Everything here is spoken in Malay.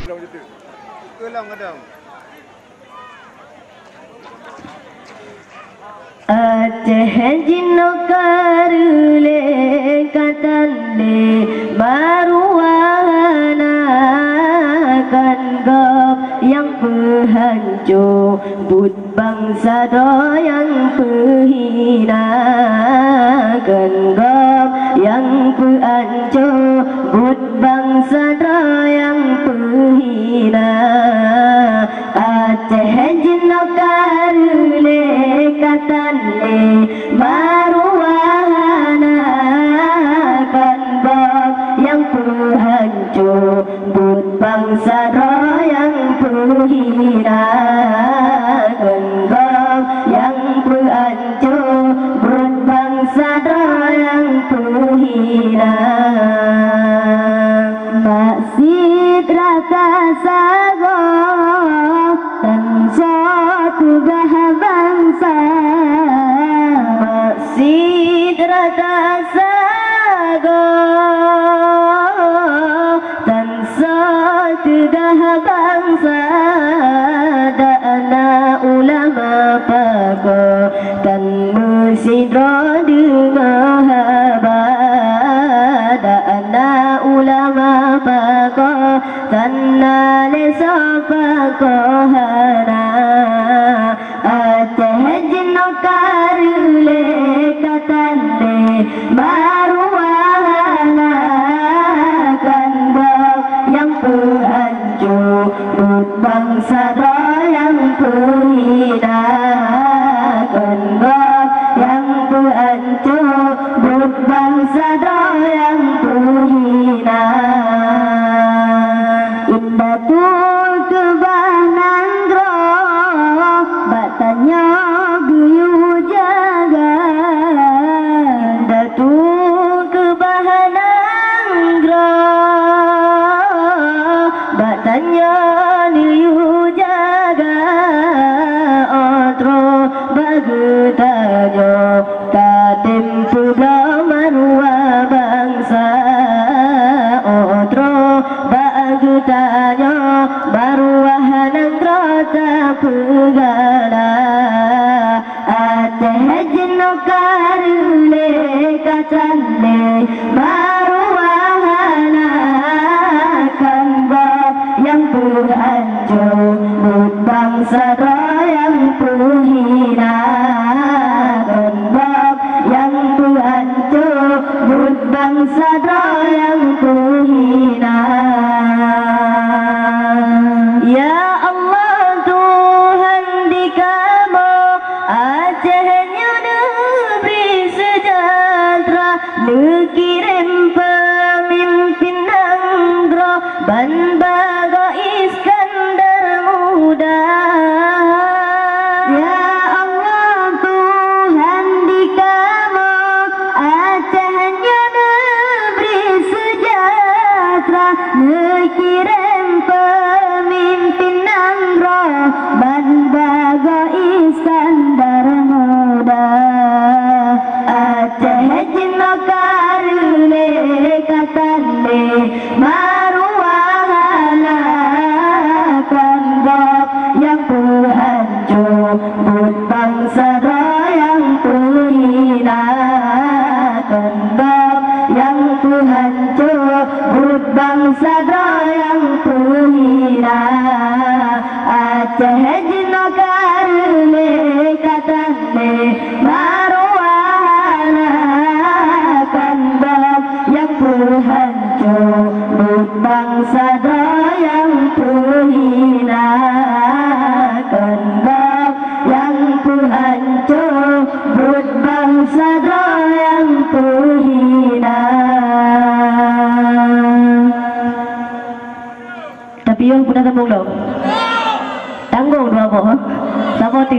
Kelang kadang. Aceh jino karule katande baruana kan gop yang penghancur but bangsa yang penghina kan gop yang penghancur but bangsa yang penghina Aceh jino karule katande baruana kan gop yang penghancur but bangsa yang penghina kan gop yang penghancur but bangsa yang penghina Maksid rata sago dan suatu bangsa Maksid rata sago dan suatu bangsa dana ulama pago dan musidro dengan dana ulama pago tanna lesa pago hara Aceh jino karule katande baruana kan gop yang penghancur but bangsa yang penghina kan gop yang penghancur but bangsa yang penghina indah tu kebanangro batanya guyu jaga indah tu kebanangro batanya guyu jaga otro bagutajo kadim pula marwa bangsa otro bagutajo marwah nangro tapugala Aceh jino karule katande marwahana kan gop yang penghancur but bangsa yang penghina kan gop yang penghancur but bangsa yang penghina Ya Allah Tuhan di kamu Acehnya negeri sejahtera Dikirim pemimpin Nanggro Ban Bago Iskandar muda Ya Allah Tuhan di kamu Acehnya negeri sejahtera Dikirim pemimpin Nanggro Ban Bago Iskandar muda Aceh jino karule katande marwahana kan gop yang penghancur but bangsa yang penghina kan gop yang penghancur but bangsa yang penghina Aceh jino karule katande marwahana kan gop yang penghancur but bangsa yang penghina kan gop yang penghancur but bangsa yang penghina Tapi yang pun dah tanggung dong tanggung dua boh sama tu